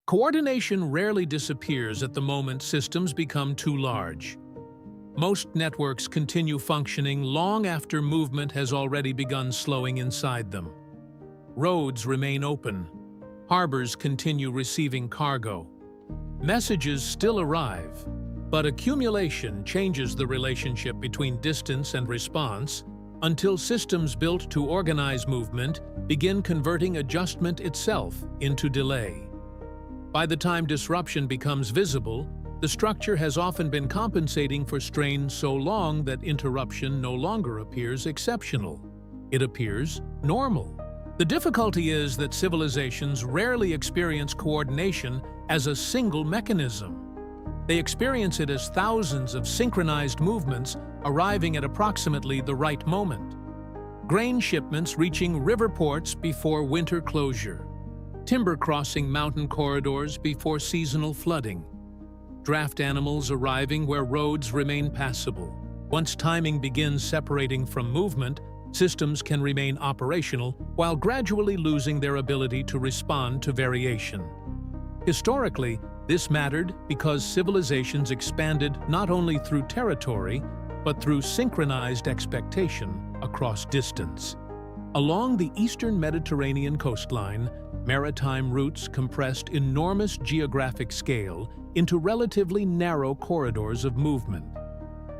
Coordination rarely disappears at the moment systems become too large. Most networks continue functioning long after movement has already begun slowing inside them. Roads remain open. Harbors continue receiving cargo. Messages still arrive, but accumulation changes the relationship between distance and response until systems built to organize movement begin converting adjustment itself into delay. By the time disruption becomes visible, the structure has often been compensating for strain so long that interruption no longer appears exceptional. It appears normal. The difficulty is that civilizations rarely experience coordination as a single mechanism. They experience it as thousands of synchronized movements arriving at approximately the right moment. Grain shipments reaching river ports before winter closure. Timber crossing mountain corridors before seasonal flooding. Draft animals arriving where roads remain passable. Once timing begins separating from movement, systems can remain operational while gradually losing their ability to respond to variation. Historically, this mattered because civilizations expanded not only through territory, but through synchronized expectation across distance. Along the eastern Mediterranean coastline, maritime routes compressed enormous geographic scale into relatively narrow corridors of movement.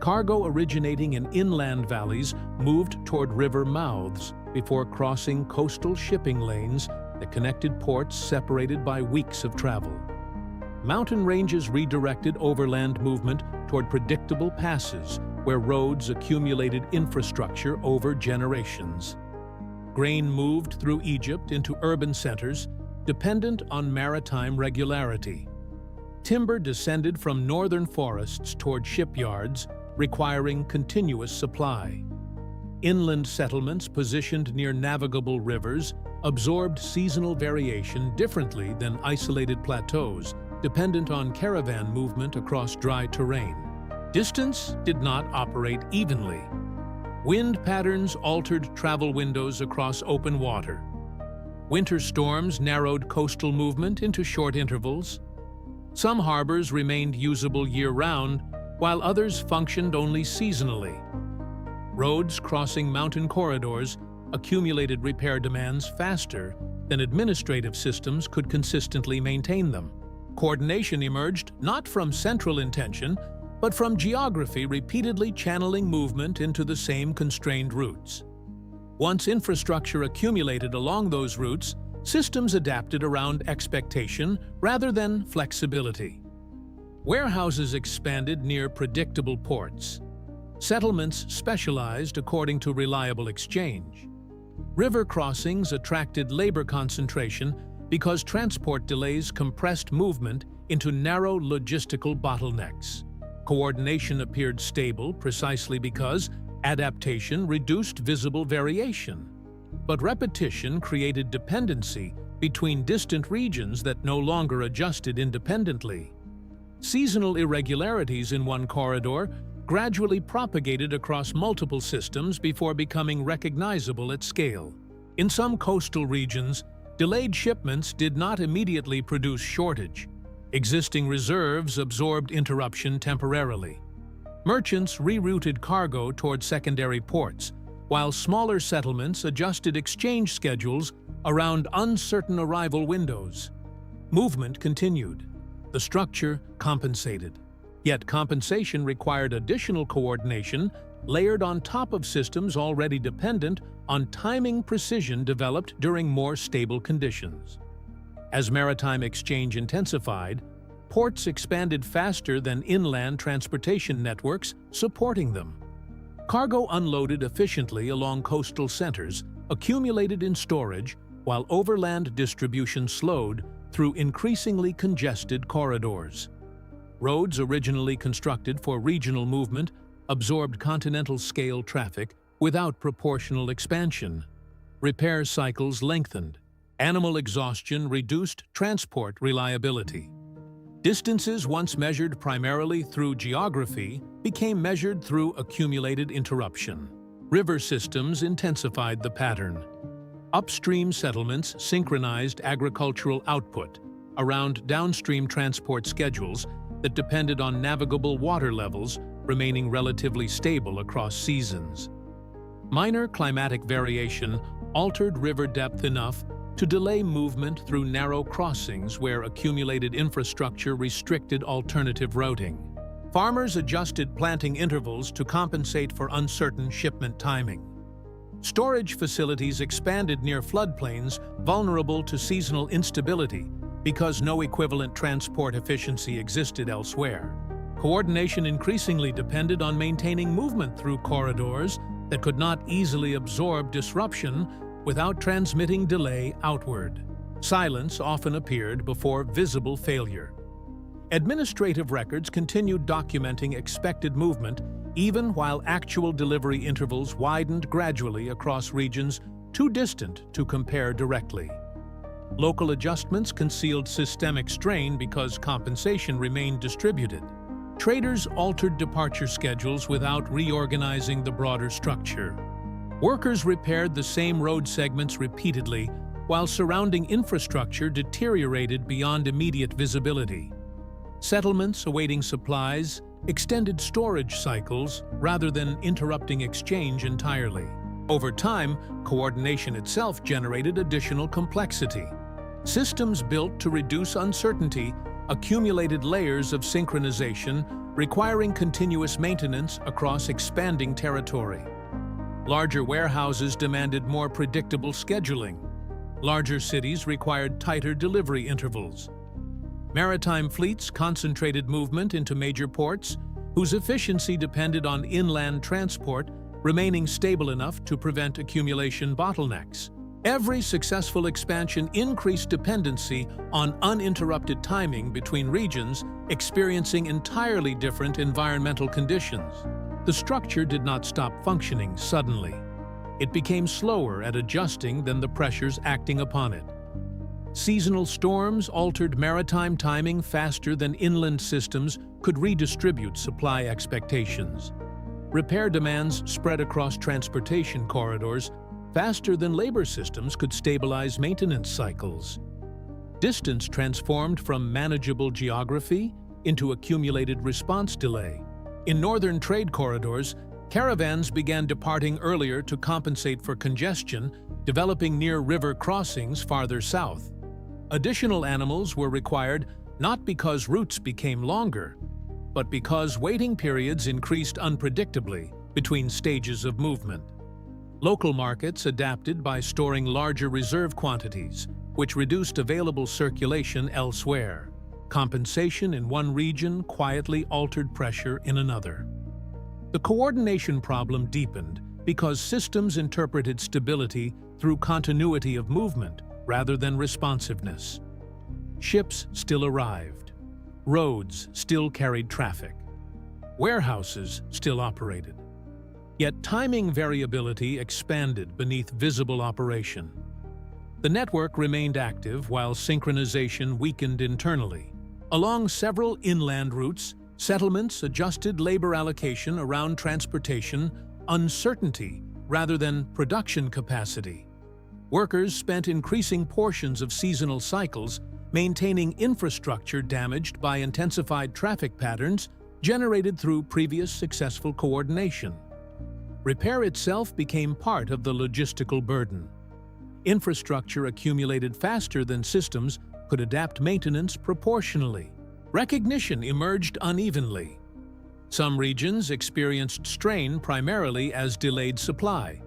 Cargo originating in inland valleys moved toward river mouths before crossing coastal shipping lanes that connected ports separated by weeks of travel. Mountain ranges redirected overland movement toward predictable passes where roads accumulated infrastructure over generations. Grain moved through Egypt into urban centers, dependent on maritime regularity. Timber descended from northern forests toward shipyards, requiring continuous supply. Inland settlements positioned near navigable rivers absorbed seasonal variation differently than isolated plateaus, dependent on caravan movement across dry terrain. Distance did not operate evenly. Wind patterns altered travel windows across open water. Winter storms narrowed coastal movement into short intervals. Some harbors remained usable year-round, while others functioned only seasonally. Roads crossing mountain corridors accumulated repair demands faster than administrative systems could consistently maintain them. Coordination emerged not from central intention, but from geography repeatedly channeling movement into the same constrained routes. Once infrastructure accumulated along those routes, systems adapted around expectation rather than flexibility. Warehouses expanded near predictable ports. Settlements specialized according to reliable exchange. River crossings attracted labor concentration because transport delays compressed movement into narrow logistical bottlenecks. Coordination appeared stable precisely because adaptation reduced visible variation. But repetition created dependency between distant regions that no longer adjusted independently. Seasonal irregularities in one corridor gradually propagated across multiple systems before becoming recognizable at scale. In some coastal regions, delayed shipments did not immediately produce shortage. Existing reserves absorbed interruption temporarily. Merchants rerouted cargo toward secondary ports, while smaller settlements adjusted exchange schedules around uncertain arrival windows. Movement continued. The structure compensated. Yet compensation required additional coordination layered on top of systems already dependent on timing precision developed during more stable conditions. As maritime exchange intensified, ports expanded faster than inland transportation networks supporting them. Cargo unloaded efficiently along coastal centers, accumulated in storage, while overland distribution slowed through increasingly congested corridors. Roads originally constructed for regional movement absorbed continental-scale traffic without proportional expansion. Repair cycles lengthened. Animal exhaustion reduced transport reliability. Distances once measured primarily through geography became measured through accumulated interruption. River systems intensified the pattern. Upstream settlements synchronized agricultural output. around downstream transport schedules that depended on navigable water levels remaining relatively stable across seasons. Minor climatic variation altered river depth enough to delay movement through narrow crossings where accumulated infrastructure restricted alternative routing. Farmers adjusted planting intervals to compensate for uncertain shipment timing. Storage facilities expanded near floodplains vulnerable to seasonal instability because no equivalent transport efficiency existed elsewhere. Coordination increasingly depended on maintaining movement through corridors that could not easily absorb disruption without transmitting delay outward. Silence often appeared before visible failure. Administrative records continued documenting expected movement even while actual delivery intervals widened gradually across regions too distant to compare directly. Local adjustments concealed systemic strain because compensation remained distributed. Traders altered departure schedules without reorganizing the broader structure. Workers repaired the same road segments repeatedly, while surrounding infrastructure deteriorated beyond immediate visibility. Settlements awaiting supplies extended storage cycles rather than interrupting exchange entirely. Over time, coordination itself generated additional complexity. Systems built to reduce uncertainty accumulated layers of synchronization, requiring continuous maintenance across expanding territory. Larger warehouses demanded more predictable scheduling. Larger cities required tighter delivery intervals. Maritime fleets concentrated movement into major ports, whose efficiency depended on inland transport remaining stable enough to prevent accumulation bottlenecks. Every successful expansion increased dependency on uninterrupted timing between regions experiencing entirely different environmental conditions. The structure did not stop functioning suddenly. It became slower at adjusting than the pressures acting upon it. Seasonal storms altered maritime timing faster than inland systems could redistribute supply expectations. Repair demands spread across transportation corridors faster than labor systems could stabilize maintenance cycles. Distance transformed from manageable geography into accumulated response delay. In northern trade corridors, caravans began departing earlier to compensate for congestion, developing near river crossings farther south. Additional animals were required not because routes became longer, but because waiting periods increased unpredictably between stages of movement. Local markets adapted by storing larger reserve quantities, which reduced available circulation elsewhere. Compensation in one region quietly altered pressure in another. The coordination problem deepened because systems interpreted stability through continuity of movement rather than responsiveness. Ships still arrived. Roads still carried traffic. Warehouses still operated. Yet timing variability expanded beneath visible operation. The network remained active while synchronization weakened internally. Along several inland routes, settlements adjusted labor allocation around transportation uncertainty rather than production capacity. Workers spent increasing portions of seasonal cycles maintaining infrastructure damaged by intensified traffic patterns generated through previous successful coordination. Repair itself became part of the logistical burden. Infrastructure accumulated faster than systems could adapt maintenance proportionally. Recognition emerged unevenly. Some regions experienced strain primarily as delayed supply.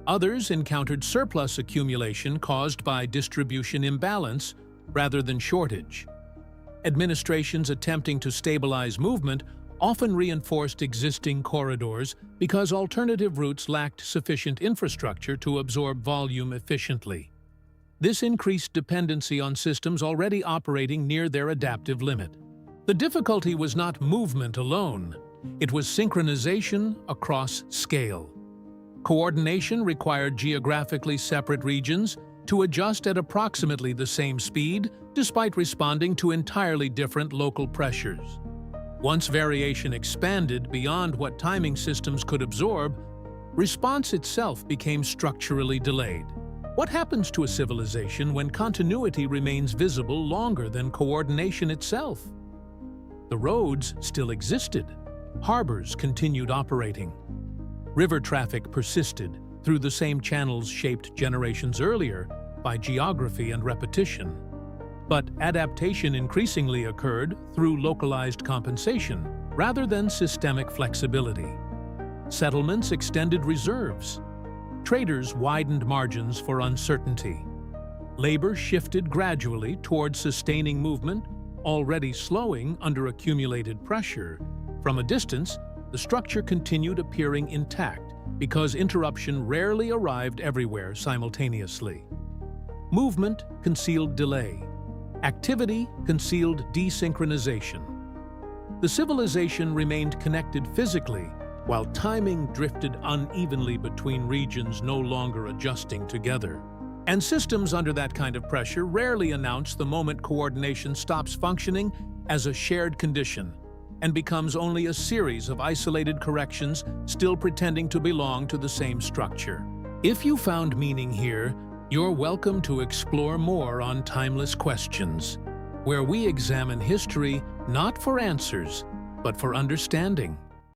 Others encountered surplus accumulation caused by distribution imbalance rather than shortage. Administrations attempting to stabilize movement often reinforced existing corridors because alternative routes lacked sufficient infrastructure to absorb volume efficiently. This increased dependency on systems already operating near their adaptive limit. The difficulty was not movement alone, it was synchronization across scale. Coordination required geographically separate regions to adjust at approximately the same speed despite responding to entirely different local pressures. Once variation expanded beyond what timing systems could absorb, response itself became structurally delayed. What happens to a civilization when continuity remains visible longer than coordination itself? The roads still existed. Harbors continued operating. River traffic persisted through the same channels shaped generations earlier by geography and repetition. But adaptation increasingly occurred through localized compensation rather than systemic flexibility. Settlements extended reserves. Traders widened margins for uncertainty. Labor shifted gradually toward sustaining movement, already slowing under accumulated pressure. From a distance, the structure continued appearing intact because interruption rarely arrived everywhere simultaneously. Movement concealed delay. Activity concealed desynchronization. The civilization remained connected physically, while timing drifted unevenly between regions no longer adjusting together. And systems under that kind of pressure rarely announce the moment coordination stops functioning as a shared condition and becomes only a series of isolated corrections still pretending to belong to the same structure. If you found meaning here, you're welcome to explore more on Timeless Questions, where we examine history not for answers, but for understanding.